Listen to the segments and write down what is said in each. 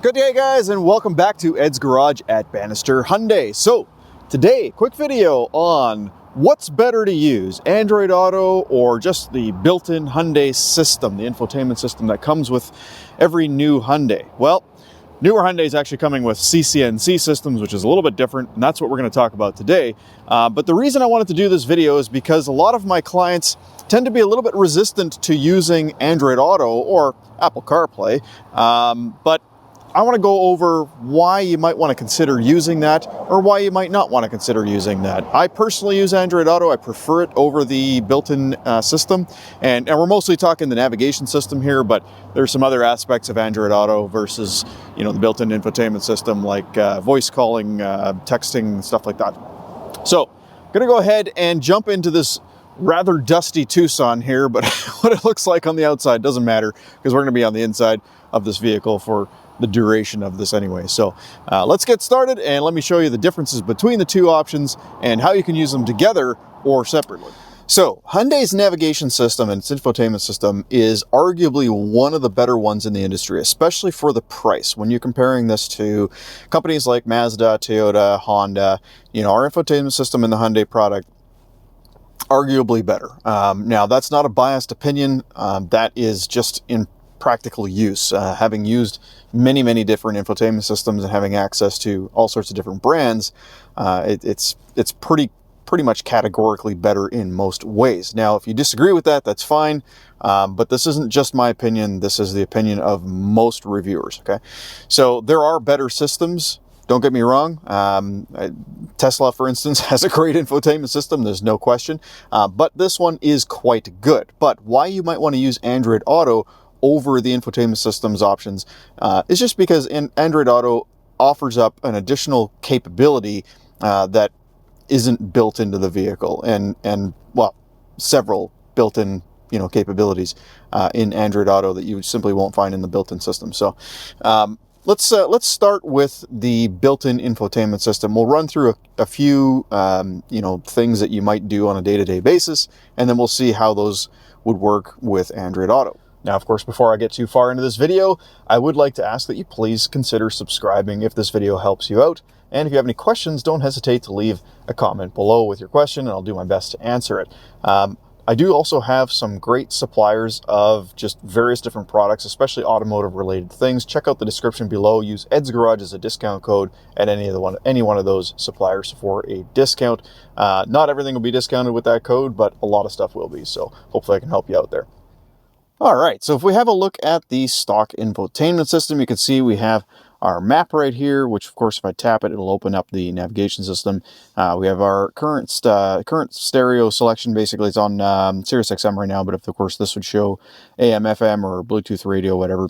Good day, guys, and welcome back to Ed's Garage at Bannister Hyundai. So today, quick video on what's better to use, Android Auto or just the built-in Hyundai system, the infotainment system that comes with every new Hyundai. Well, newer Hyundai is actually coming with CCNC systems, which is a little bit different, and that's what we're going to talk about today. But the reason I wanted to do this video is because a lot of my clients tend to be a little bit resistant to using Android Auto or Apple CarPlay, but I want to go over why you might want to consider using that or why you might not want to consider using that. I personally use Android Auto. I prefer it over the built-in system. And we're mostly talking the navigation system here, but there's some other aspects of Android Auto versus, the built-in infotainment system like voice calling, texting, stuff like that. So I'm going to go ahead and jump into this rather dusty Tucson here, but what it looks like on the outside doesn't matter because we're going to be on the inside of this vehicle for the duration of this anyway. So let's get started and let me show you the differences between the two options and how you can use them together or separately. So Hyundai's navigation system and its infotainment system is arguably one of the better ones in the industry, especially for the price. When you're comparing this to companies like Mazda, Toyota, Honda, our infotainment system in the Hyundai product arguably better. Now that's not a biased opinion. That is just in practical use. Having used many different infotainment systems and having access to all sorts of different brands, it's pretty much categorically better in most ways. Now, if you disagree with that, that's fine. But this isn't just my opinion. This is the opinion of most reviewers. Okay, so there are better systems. Don't get me wrong. Tesla, for instance, has a great infotainment system. There's no question. But this one is quite good. But why you might want to use Android Auto over the infotainment systems options is just because Android Auto offers up an additional capability that isn't built into the vehicle, and well, several built-in capabilities in Android Auto that you simply won't find in the built-in system. So let's start with the built-in infotainment system. We'll run through a few things that you might do on a day-to-day basis, and then we'll see how those would work with Android Auto. Now, of course, before I get too far into this video, I would like to ask that you please consider subscribing if this video helps you out. And if you have any questions, don't hesitate to leave a comment below with your question, and I'll do my best to answer it. I do also have some great suppliers of just various different products, especially automotive related things. Check out the description below. Use Ed's Garage as a discount code at any one of those suppliers for a discount. Not everything will be discounted with that code, but a lot of stuff will be. So hopefully I can help you out there. All right, so if we have a look at the stock infotainment system, you can see we have our map right here, which of course if I tap it, it'll open up the navigation system. We have our current stereo selection. Basically it's on Sirius XM right now, but of course this would show AM, FM, or Bluetooth radio, whatever.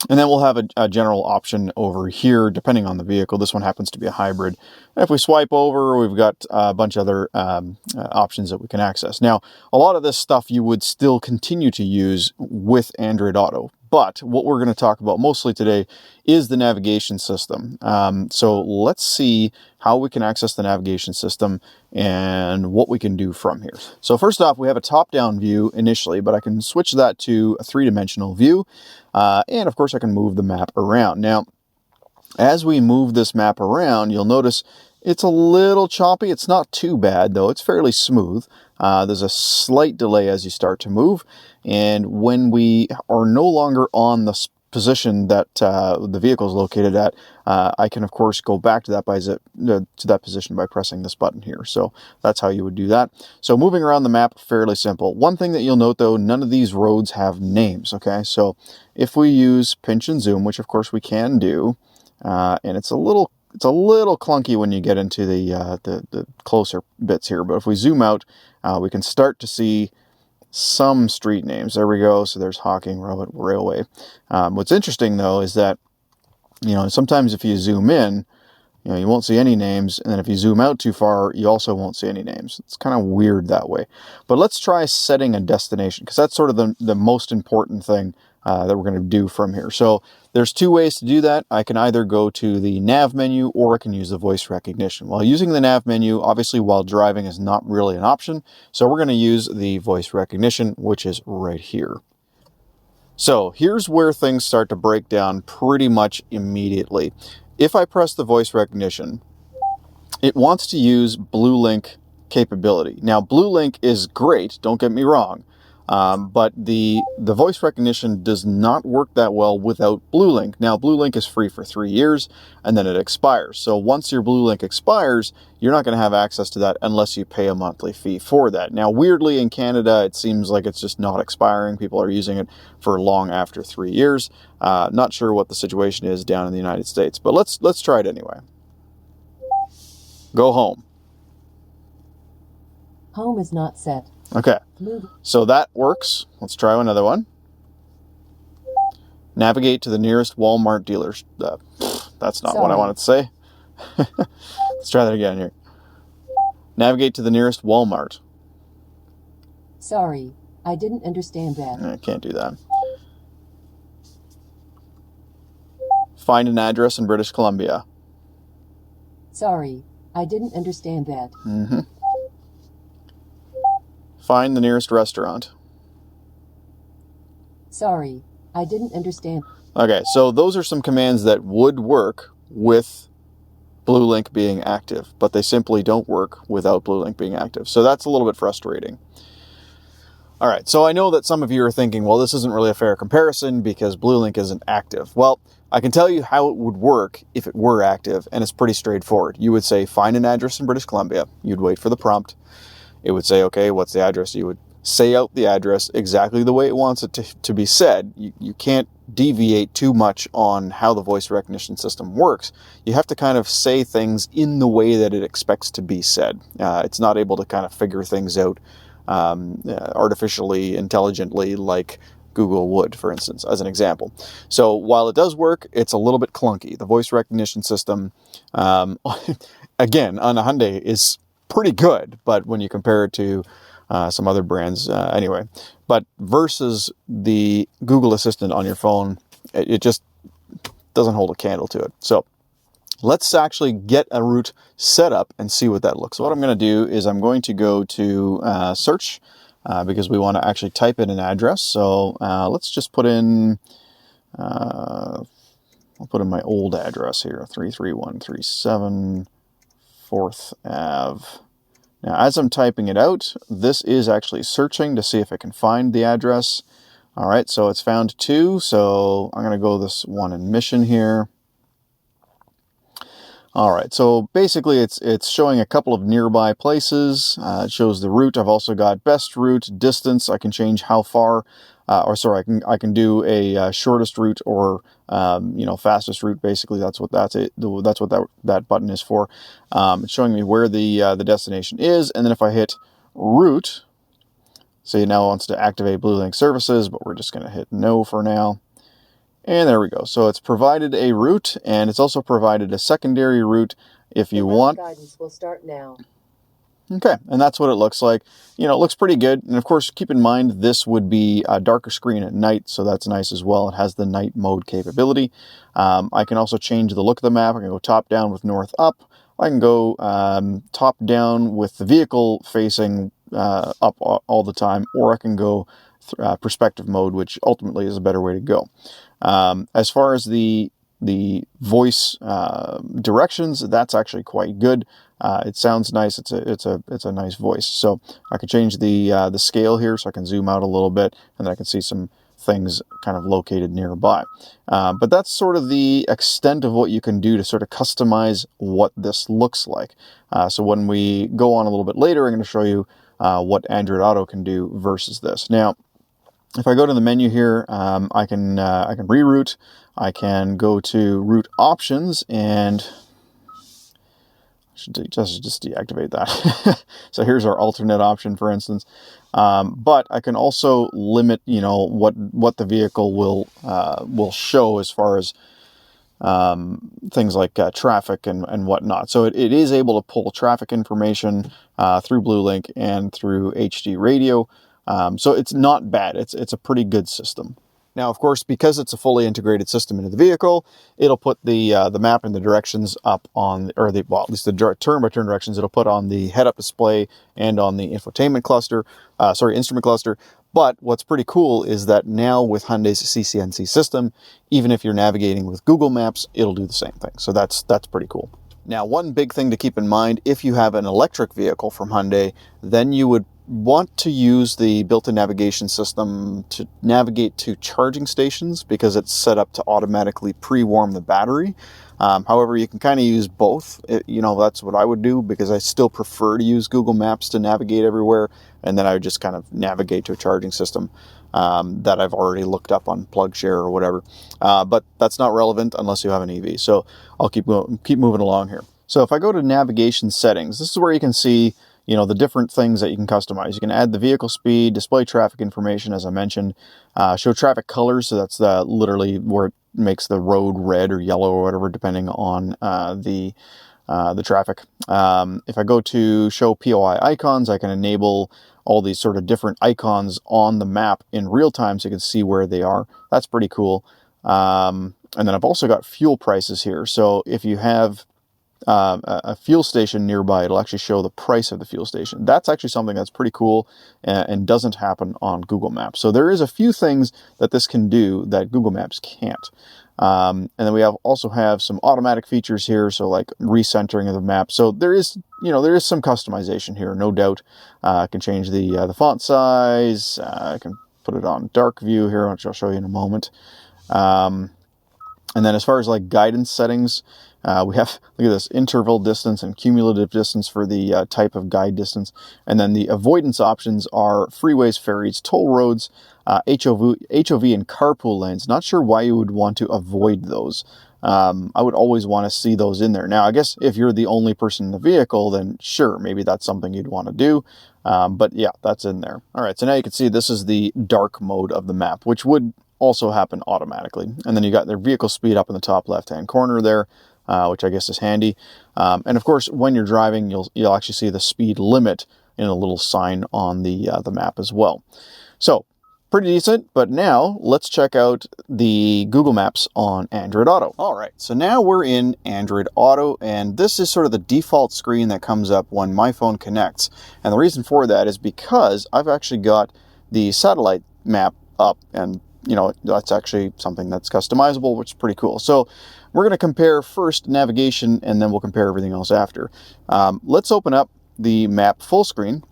And then we'll have a general option over here, depending on the vehicle. This one happens to be a hybrid. And if we swipe over, we've got a bunch of other options that we can access. Now, a lot of this stuff you would still continue to use with Android Auto. But what we're going to talk about mostly today is the navigation system. So let's see how we can access the navigation system and what we can do from here. So first off, we have a top-down view initially, but I can switch that to a three-dimensional view. And of course, I can move the map around. Now, as we move this map around, you'll notice it's a little choppy. It's not too bad, though. It's fairly smooth. There's a slight delay as you start to move. And when we are no longer on the position that the vehicle is located at, I can, of course, go back to that position by pressing this button here. So that's how you would do that. So moving around the map, fairly simple. One thing that you'll note, though, none of these roads have names, okay? So if we use pinch and zoom, which, of course, we can do, and it's a little clunky when you get into the closer bits here, but if we zoom out, we can start to see some street names. There we go. So there's Hawking Railway. What's interesting, though, is that, sometimes if you zoom in, you won't see any names. And then if you zoom out too far, you also won't see any names. It's kind of weird that way. But let's try setting a destination, because that's sort of the most important thing that we're going to do from here. So there's two ways to do that. I can either go to the nav menu or I can use the voice recognition. While using the nav menu, obviously while driving is not really an option. So we're going to use the voice recognition, which is right here. So here's where things start to break down pretty much immediately. If I press the voice recognition, it wants to use BlueLink capability. Now, BlueLink is great, don't get me wrong, but the voice recognition does not work that well without BlueLink. Now, BlueLink is free for 3 years, and then it expires. So once your BlueLink expires, you're not going to have access to that unless you pay a monthly fee for that. Now, weirdly, in Canada, it seems like it's just not expiring. People are using it for long after 3 years. Not sure what the situation is down in the United States, but let's try it anyway. Go home. Home is not set. Okay, Move. so that works. Let's try another one. Navigate to the nearest Walmart dealer. That's not what I wanted to say. Let's try that again here. Navigate to the nearest Walmart. Sorry, I didn't understand that. I can't do that. Find an address in British Columbia. Sorry, I didn't understand that. Mm-hmm. Find the nearest restaurant. Sorry, I didn't understand. Okay, so those are some commands that would work with BlueLink being active, but they simply don't work without BlueLink being active. So that's a little bit frustrating. All right, so I know that some of you are thinking, well, this isn't really a fair comparison because BlueLink isn't active. Well, I can tell you how it would work if it were active, and it's pretty straightforward. You would say, find an address in British Columbia. You'd wait for the prompt. It would say, okay, what's the address? You would say out the address exactly the way it wants it to be said. You can't deviate too much on how the voice recognition system works. You have to kind of say things in the way that it expects to be said. It's not able to kind of figure things out artificially, intelligently, like Google would, for instance, as an example. So while it does work, it's a little bit clunky. The voice recognition system, again, on a Hyundai is pretty good, but when you compare it to some other brands, anyway, but versus the Google Assistant on your phone, it just doesn't hold a candle to it. So let's actually get a route set up and see what that looks. So what I'm going to do is I'm going to go to search because we want to actually type in an address. So let's just put in, I'll put in my old address here, 33137 4th Ave. Now, as I'm typing it out, this is actually searching to see if it can find the address. All right, so it's found 2, so I'm going to go this one in Mission here. All right, so basically it's showing a couple of nearby places. It shows the route. I've also got best route, distance. I can change how far, I can do a shortest route or fastest route. Basically, that's what that button is for. It's showing me where the destination is, and then if I hit route, say now it wants to activate BlueLink services, but we're just going to hit no for now. And there we go. So it's provided a route, and it's also provided a secondary route if you want. Guidance will start now. Okay, and that's what it looks like. It looks pretty good. And of course, keep in mind, this would be a darker screen at night, so that's nice as well. It has the night mode capability. I can also change the look of the map. I can go top down with north up. I can go top down with the vehicle facing up all the time, or I can go perspective mode, which ultimately is a better way to go. As far as the voice directions, that's actually quite good. It sounds nice. It's a nice voice. So I can change the scale here, so I can zoom out a little bit, and then I can see some things kind of located nearby. But that's sort of the extent of what you can do to sort of customize what this looks like. So when we go on a little bit later, I'm going to show you what Android Auto can do versus this. Now, if I go to the menu here, I can reroute. I can go to route options, and I should just deactivate that. So here's our alternate option, for instance. But I can also limit, what the vehicle will show as far as things like traffic and whatnot. So it is able to pull traffic information through BlueLink and through HD radio. So it's not bad. It's a pretty good system. Now, of course, because it's a fully integrated system into the vehicle, it'll put the map and the directions up on, or the, well, at least the turn-by-turn directions, it'll put on the head-up display and on the infotainment cluster, instrument cluster. But what's pretty cool is that now with Hyundai's CCNC system, even if you're navigating with Google Maps, it'll do the same thing. So that's pretty cool. Now, one big thing to keep in mind, if you have an electric vehicle from Hyundai, then you would want to use the built-in navigation system to navigate to charging stations because it's set up to automatically pre-warm the battery. However, you can kind of use both. That's what I would do because I still prefer to use Google Maps to navigate everywhere, and then I would just kind of navigate to a charging system that I've already looked up on PlugShare or whatever. But that's not relevant unless you have an EV. So I'll keep moving along here. So if I go to navigation settings, this is where you can see the different things that you can customize. You can add the vehicle speed, display traffic information, as I mentioned, show traffic colors. So that's literally where it makes the road red or yellow or whatever, depending on the traffic. If I go to show POI icons, I can enable all these sort of different icons on the map in real time so you can see where they are. That's pretty cool. And then I've also got fuel prices here. So if you have a fuel station nearby, it'll actually show the price of the fuel station. That's actually something that's pretty cool and doesn't happen on Google Maps. So there is a few things that this can do that Google Maps can't. And then we also have some automatic features here, so like recentering of the map. So there is some customization here, no doubt. I can change the font size. I can put it on dark view here, which I'll show you in a moment. And then as far as like guidance settings, we have, look at this, interval distance and cumulative distance for the type of guide distance. And then the avoidance options are freeways, ferries, toll roads, HOV and carpool lanes. Not sure why you would want to avoid those. I would always want to see those in there. Now, I guess if you're the only person in the vehicle, then sure, maybe that's something you'd want to do. But yeah, that's in there. All right, so now you can see this is the dark mode of the map, which would also happen automatically. And then you got their vehicle speed up in the top left-hand corner there, which I guess is handy. And of course, when you're driving, you'll actually see the speed limit in a little sign on the map as well. So pretty decent, but now let's check out the Google Maps on Android Auto. All right, so now we're in Android Auto, and this is sort of the default screen that comes up when my phone connects. And the reason for that is because I've actually got the satellite map up, and that's actually something that's customizable, which is pretty cool. So we're going to compare first navigation, and then we'll compare everything else after. Let's open up the map full screen.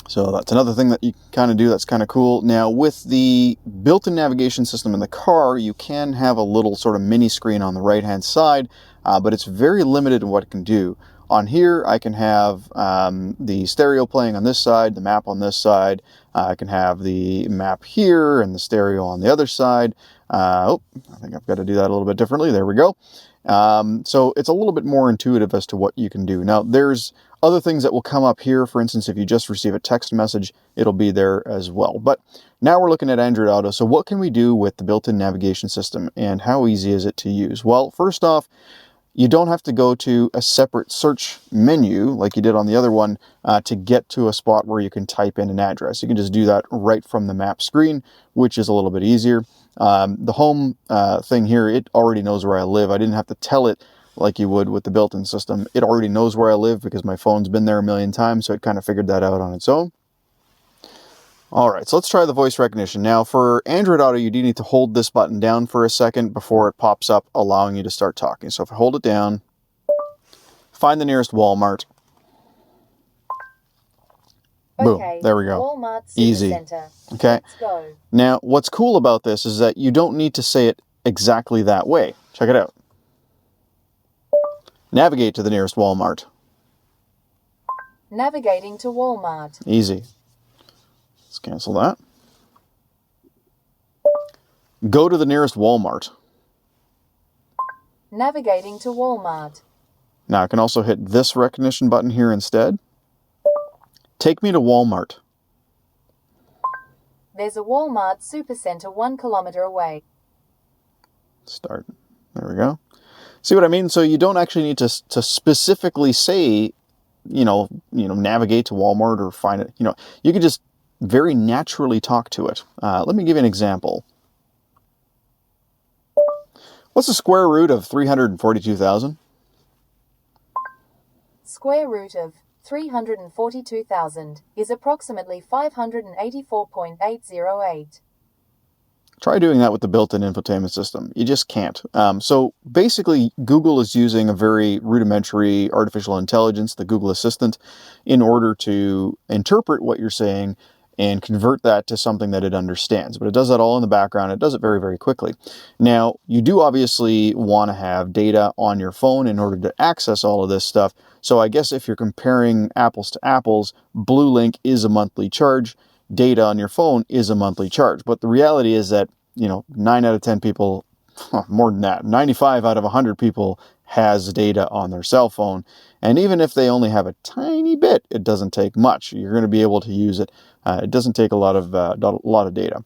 So that's another thing that you kind of do that's kind of cool. Now, with the built-in navigation system in the car, you can have a little sort of mini screen on the right-hand side, but it's very limited in what it can do. On here, I can have the stereo playing on this side, the map on this side. I can have the map here and the stereo on the other side. I think I've got to do that a little bit differently. There we go. So it's a little bit more intuitive as to what you can do. Now, there's other things that will come up here. For instance, if you just receive a text message, it'll be there as well. But now we're looking at Android Auto. So what can we do with the built-in navigation system, and how easy is it to use? Well, first off, you don't have to go to a separate search menu like you did on the other one to get to a spot where you can type in an address. You can just do that right from the map screen, which is a little bit easier. The home thing here, it already knows where I live. I didn't have to tell it like you would with the built-in system. It already knows where I live because my phone's been there a million times, so it kind of figured that out on its own. All right, so let's try the voice recognition. Now, for Android Auto, you do need to hold this button down for a second before it pops up, allowing you to start talking. So if I hold it down, find the nearest Walmart. Boom, Okay, there we go. Walmart Easy. Supercenter. Okay. Let's go. Now, what's cool about this is that you don't need to say it exactly that way. Check it out. Navigate to the nearest Walmart. Navigating to Walmart. Easy. Let's cancel that. Go to the nearest Walmart. Navigating to Walmart. Now I can also hit this recognition button here instead. Take me to Walmart. There's a Walmart Supercenter 1 kilometer away. Start. There we go. See what I mean? So you don't actually need to specifically say, navigate to Walmart or find it. You can just very naturally talk to it. Let me give you an example. What's the square root of 342,000? Square root of 342,000 is approximately 584.808. Try doing that with the built-in infotainment system. You just can't. So basically, Google is using a very rudimentary artificial intelligence, the Google Assistant, in order to interpret what you're saying and convert that to something that it understands. But it does that all in the background. It does it very, very quickly. Now, you do obviously want to have data on your phone in order to access all of this stuff. So I guess if you're comparing apples to apples, Blue is a monthly charge. Data on your phone is a monthly charge. But the reality is that, 9 out of 10 people, more than that, 95 out of 100 people has data on their cell phone. And even if they only have a tiny bit, it doesn't take much. You're going to be able to use it. It doesn't take a lot of data.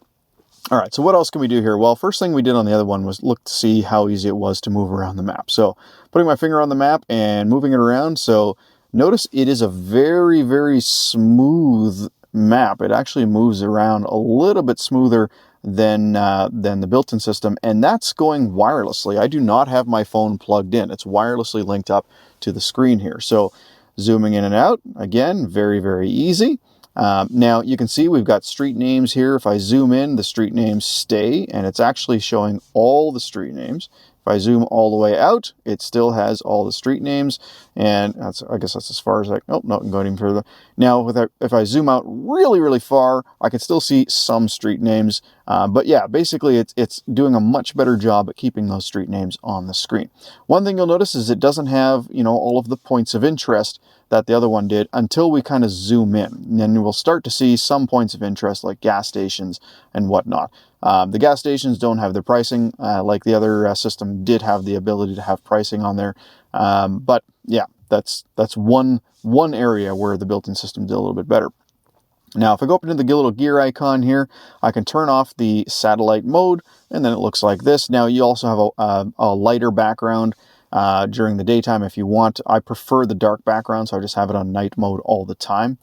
All right, so what else can we do here? Well, first thing we did on the other one was look to see how easy it was to move around the map. So putting my finger on the map and moving it around. So notice it is a very, very smooth map. It actually moves around a little bit smoother than the built-in system, and that's going wirelessly. I do not have my phone plugged in. It's wirelessly linked up to the screen here. So zooming in and out, again, very, very easy. Now you can see we've got street names here. If I zoom in, the street names stay, and it's actually showing all the street names. If I zoom all the way out, it still has all the street names, and I guess that's as far as I'm going even further. Now, if I zoom out really, really far, I can still see some street names, but yeah, basically it's doing a much better job at keeping those street names on the screen. One thing you'll notice is it doesn't have, all of the points of interest that the other one did until we kind of zoom in. And then we'll start to see some points of interest like gas stations and whatnot. The gas stations don't have their pricing like the other system did have the ability to have pricing on there. But yeah, that's one area where the built-in system did a little bit better. Now, if I go up into the little gear icon here, I can turn off the satellite mode, and then it looks like this. Now, you also have a lighter background during the daytime if you want. I prefer the dark background, so I just have it on night mode all the time.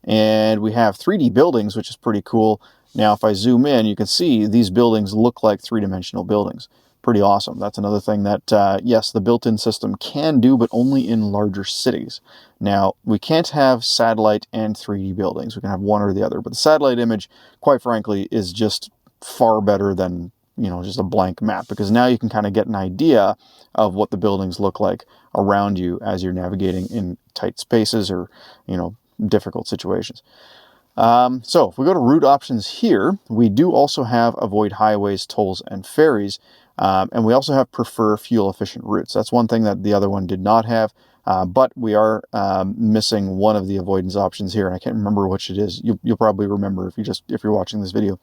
And we have 3D buildings, which is pretty cool. Now, if I zoom in, you can see these buildings look like three-dimensional buildings. Pretty awesome. That's another thing that, yes, the built-in system can do, but only in larger cities. Now, we can't have satellite and 3D buildings. We can have one or the other. But the satellite image, quite frankly, is just far better than, just a blank map, because now you can kind of get an idea of what the buildings look like around you as you're navigating in tight spaces or, difficult situations. So if we go to route options here, we do also have avoid highways, tolls, and ferries. And we also have prefer fuel efficient routes. That's one thing that the other one did not have. But we are missing one of the avoidance options here, and I can't remember which it is. You'll probably remember if you're watching this video.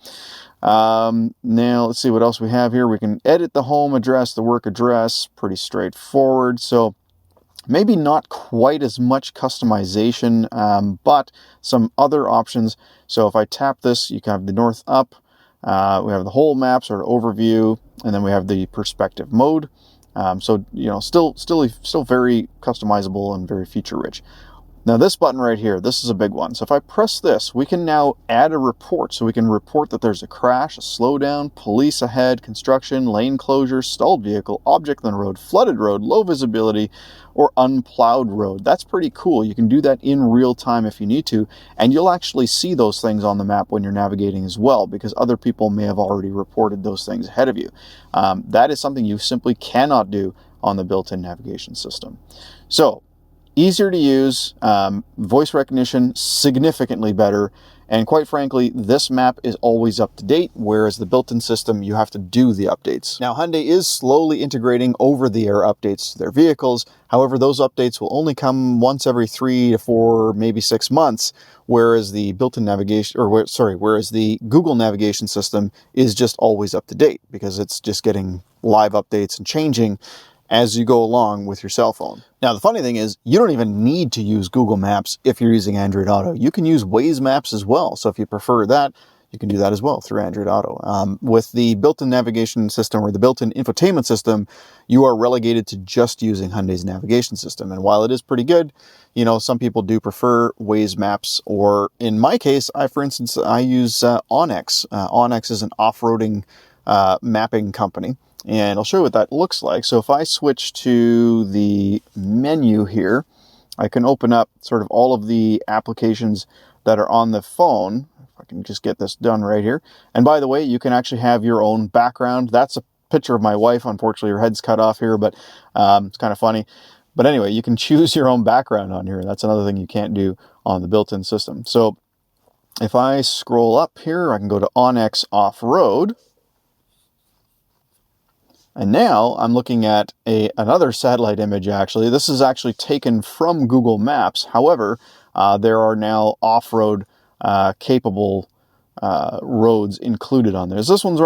Now let's see what else we have here. We can edit the home address, the work address, pretty straightforward. So maybe not quite as much customization, but some other options. So if I tap this, you can have the north up. We have the whole map sort of overview, and then we have the perspective mode. So, still very customizable and very feature rich. Now this button right here, this is a big one. So if I press this, we can now add a report. So we can report that there's a crash, a slowdown, police ahead, construction, lane closure, stalled vehicle, object on the road, flooded road, low visibility, or unplowed road. That's pretty cool. You can do that in real time if you need to, and you'll actually see those things on the map when you're navigating as well, because other people may have already reported those things ahead of you. That is something you simply cannot do on the built-in navigation system. So, easier to use, voice recognition significantly better, and quite frankly, this map is always up to date, whereas the built-in system, you have to do the updates. Now, Hyundai is slowly integrating over-the-air updates to their vehicles. However, those updates will only come once every 3 to 4, maybe 6 months, whereas the built-in navigation, whereas the Google navigation system is just always up to date, because it's just getting live updates and changing as you go along with your cell phone. Now, the funny thing is, you don't even need to use Google Maps if you're using Android Auto. You can use Waze Maps as well. So if you prefer that, you can do that as well through Android Auto. With the built-in navigation system or the built-in infotainment system, you are relegated to just using Hyundai's navigation system. And while it is pretty good, some people do prefer Waze Maps, or in my case, for instance, I use Onyx. Onyx is an off-roading mapping company. And I'll show you what that looks like. So if I switch to the menu here, I can open up sort of all of the applications that are on the phone. If I can just get this done right here. And by the way, you can actually have your own background. That's a picture of my wife. Unfortunately, her head's cut off here, but it's kind of funny. But anyway, you can choose your own background on here. That's another thing you can't do on the built-in system. So if I scroll up here, I can go to OnX Off-Road. And now I'm looking at another satellite image, actually. This is actually taken from Google Maps. However, there are now off-road capable roads included on there. This one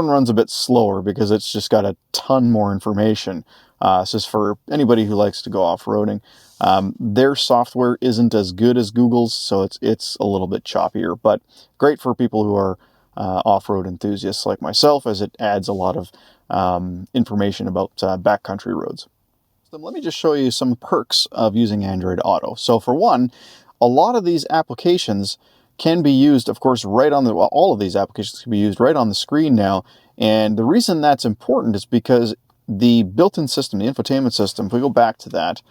runs a bit slower because it's just got a ton more information. This is for anybody who likes to go off-roading. Their software isn't as good as Google's, so it's a little bit choppier, but great for people who are off-road enthusiasts like myself, as it adds a lot of information about backcountry roads. So let me just show you some perks of using Android Auto. So for one, a lot of these applications can be used, of course, all of these applications can be used right on the screen now. And the reason that's important is because the built-in system, the infotainment system, if we go back to that,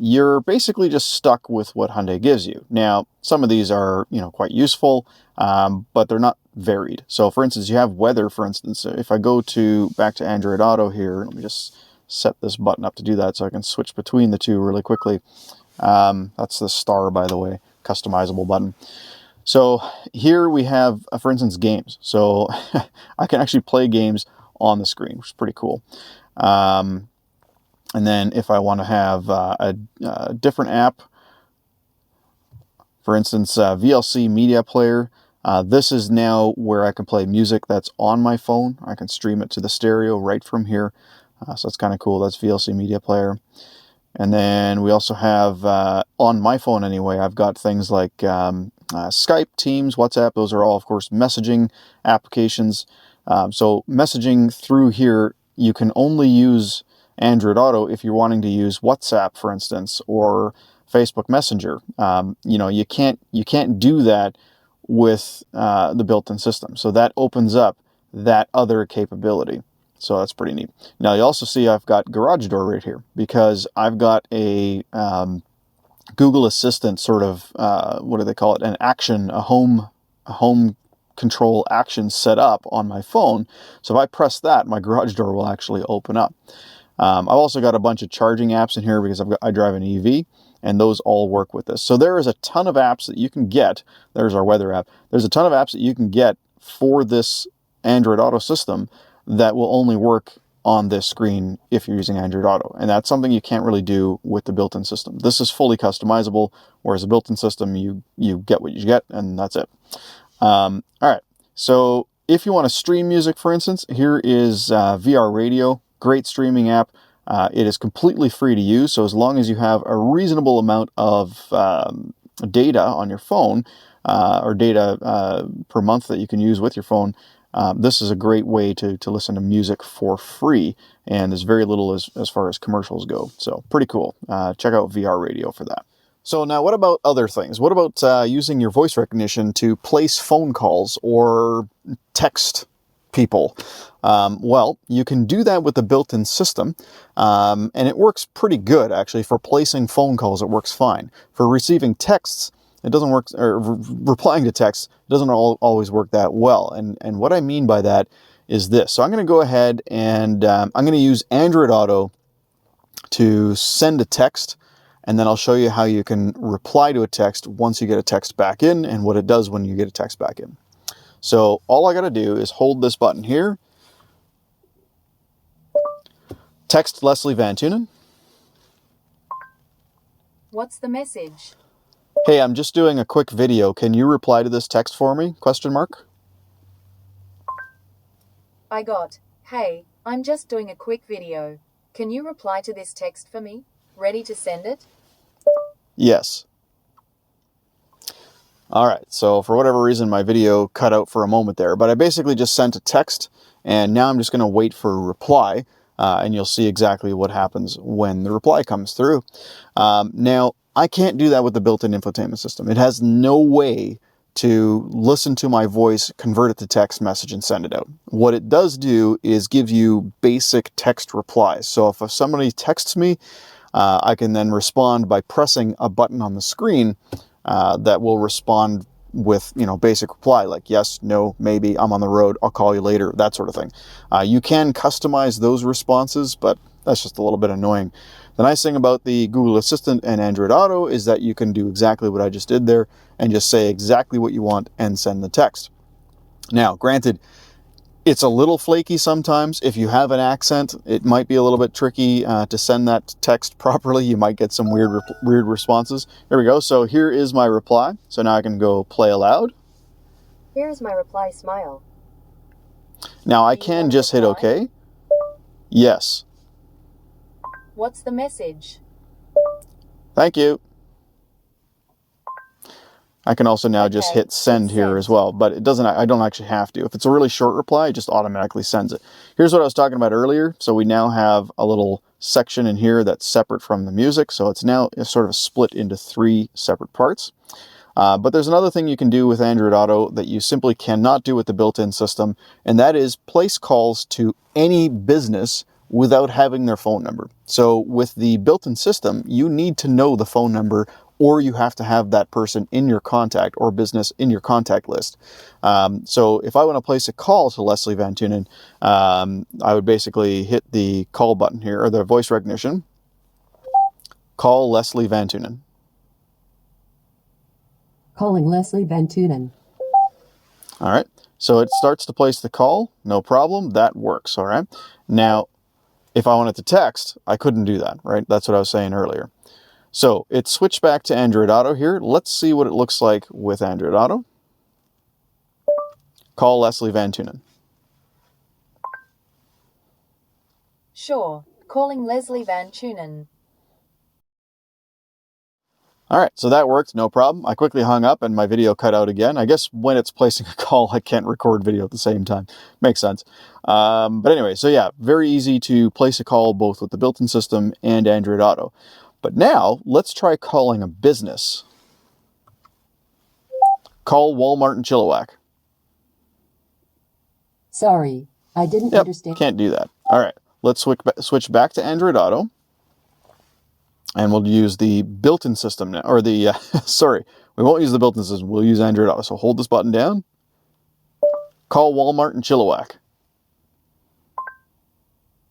you're basically just stuck with what Hyundai gives you. Now, some of these are, quite useful, but they're not varied. So, for instance, you have weather, for instance. If I go back to Android Auto here, let me just set this button up to do that so I can switch between the two really quickly. That's the star, by the way, customizable button. So here we have, for instance, games. So I can actually play games on the screen, which is pretty cool. And then if I want to have a different app, for instance, VLC Media Player, this is now where I can play music that's on my phone. I can stream it to the stereo right from here. So that's kind of cool. That's VLC Media Player. And then we also have, on my phone anyway, I've got things like Skype, Teams, WhatsApp. Those are all, of course, messaging applications. So messaging through here, you can only use Android Auto if you're wanting to use WhatsApp, for instance, or Facebook Messenger. You can't do that with the built-in system. So that opens up that other capability. So that's pretty neat. Now you also see I've got Garage Door right here because I've got a Google Assistant sort of, what do they call it? A home control action set up on my phone. So if I press that, my garage door will actually open up. I've also got a bunch of charging apps in here because I drive an EV, and those all work with this. So there is a ton of apps that you can get. There's our weather app. There's a ton of apps that you can get for this Android Auto system that will only work on this screen if you're using Android Auto. And that's something you can't really do with the built-in system. This is fully customizable, whereas the built-in system, you get what you get, and that's it. All right, so if you want to stream music, for instance, here is VR Radio, great streaming app. It is completely free to use, so as long as you have a reasonable amount of data on your phone, or data per month that you can use with your phone, this is a great way to listen to music for free, and there's very little as far as commercials go. So pretty cool. Check out VR Radio for that. So now what about other things? What about using your voice recognition to place phone calls or text people? Well, you can do that with the built-in system, and it works pretty good, actually. For placing phone calls, it works fine. For receiving texts, it doesn't work, or replying to text, it doesn't always work that well. And what I mean by that is this. So I'm going to go ahead and I'm going to use Android Auto to send a text, and then I'll show you how you can reply to a text once you get a text back in and what it does when you get a text back in. So all I got to do is hold this button here, text Leslie Van Tunen. What's the message? Hey, I'm just doing a quick video. Can you reply to this text for me? ? I got, hey, I'm just doing a quick video. Can you reply to this text for me? Ready to send it? Yes. All right, so for whatever reason, my video cut out for a moment there, but I basically just sent a text, and now I'm just going to wait for a reply, and you'll see exactly what happens when the reply comes through. Now, I can't do that with the built-in infotainment system. It has no way to listen to my voice, convert it to text message, and send it out. What it does do is give you basic text replies. So if somebody texts me, I can then respond by pressing a button on the screen that will respond with, basic reply like yes, no, maybe, I'm on the road, I'll call you later, that sort of thing. You can customize those responses, but that's just a little bit annoying. The nice thing about the Google Assistant and Android Auto is that you can do exactly what I just did there and just say exactly what you want and send the text. Now, granted, it's a little flaky sometimes. If you have an accent, it might be a little bit tricky to send that text properly. You might get some weird responses. Here we go. So here is my reply. So now I can go play aloud. Here's my reply, smile. Now I can just hit OK. Yes. What's the message? Thank you. I can also now just hit send here as well, but it doesn't. I don't actually have to. If it's a really short reply, it just automatically sends it. Here's what I was talking about earlier. So we now have a little section in here that's separate from the music. So it's now sort of split into 3 separate parts. But there's another thing you can do with Android Auto that you simply cannot do with the built-in system, and that is place calls to any business without having their phone number. So with the built-in system, you need to know the phone number, or you have to have that person in your contact or business in your contact list. So if I want to place a call to Leslie Van Tunen, I would basically hit the call button here, or the voice recognition. Call Leslie Van Tunen. Calling Leslie Van Tunen. All right. So it starts to place the call. No problem. That works. All right. Now, if I wanted to text, I couldn't do that, right? That's what I was saying earlier. So it switched back to Android Auto here. Let's see what it looks like with Android Auto. Call Leslie Van Tunen. Sure. Calling Leslie Van Tunen. All right, so that worked, no problem. I quickly hung up and my video cut out again. I guess when it's placing a call, I can't record video at the same time. Makes sense. But anyway, so yeah, very easy to place a call both with the built-in system and Android Auto. But now, let's try calling a business. Call Walmart in Chilliwack. Sorry, I didn't understand. Can't do that. All right, let's switch back to Android Auto. And we'll use the built-in system now, or the, sorry, we won't use the built-in system, we'll use Android Auto. So hold this button down. Call Walmart in Chilliwack.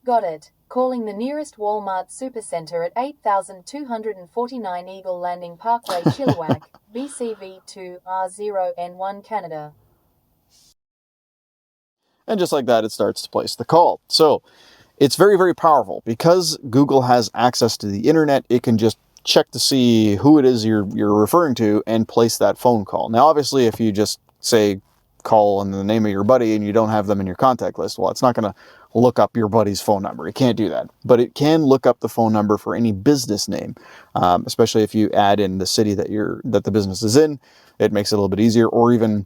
Got it. Calling the nearest Walmart Supercenter at 8249 Eagle Landing Parkway, Chilliwack, BCV2R0N1 Canada. And just like that, it starts to place the call. So it's very, very powerful. Because Google has access to the internet, it can just check to see who it is you're referring to and place that phone call. Now, obviously, if you just say call in the name of your buddy and you don't have them in your contact list, well, it's not going to look up your buddy's phone number. It can't do that. But it can look up the phone number for any business name, especially if you add in the city that the business is in. It makes it a little bit easier, or even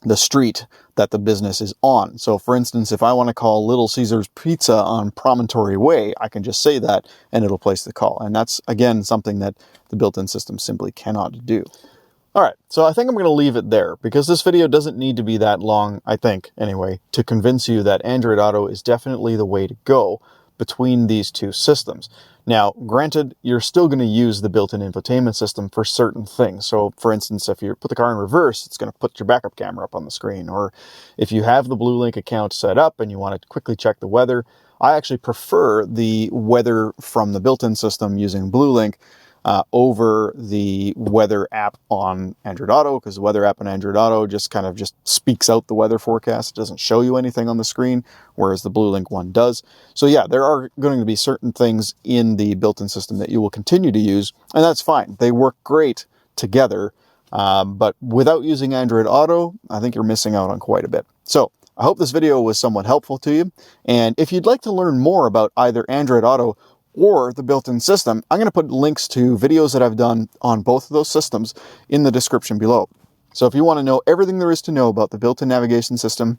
the street that the business is on. So for instance, if I want to call Little Caesars Pizza on Promontory Way, I can just say that and it'll place the call. And that's, again, something that the built-in system simply cannot do. All right, so I think I'm going to leave it there because this video doesn't need to be that long, I think, anyway, to convince you that Android Auto is definitely the way to go between these two systems. Now, granted, you're still going to use the built-in infotainment system for certain things. So, for instance, if you put the car in reverse, it's going to put your backup camera up on the screen. Or if you have the BlueLink account set up and you want to quickly check the weather, I actually prefer the weather from the built-in system using BlueLink over the weather app on Android Auto, because the weather app on Android Auto just speaks out the weather forecast. It doesn't show you anything on the screen, whereas the BlueLink one does. So yeah, there are going to be certain things in the built-in system that you will continue to use, and that's fine. They work great together, but without using Android Auto, I think you're missing out on quite a bit. So I hope this video was somewhat helpful to you, and if you'd like to learn more about either Android Auto or the built-in system, I'm going to put links to videos that I've done on both of those systems in the description below. So if you want to know everything there is to know about the built-in navigation system,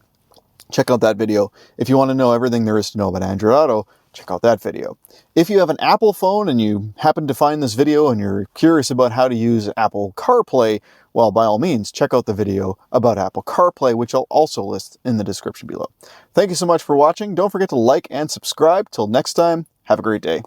check out that video. If you want to know everything there is to know about Android Auto, check out that video. If you have an Apple phone and you happen to find this video and you're curious about how to use Apple CarPlay well, by all means, check out the video about Apple CarPlay, which I'll also list in the description below. Thank you so much for watching. Don't forget to like and subscribe. Till next time, have a great day.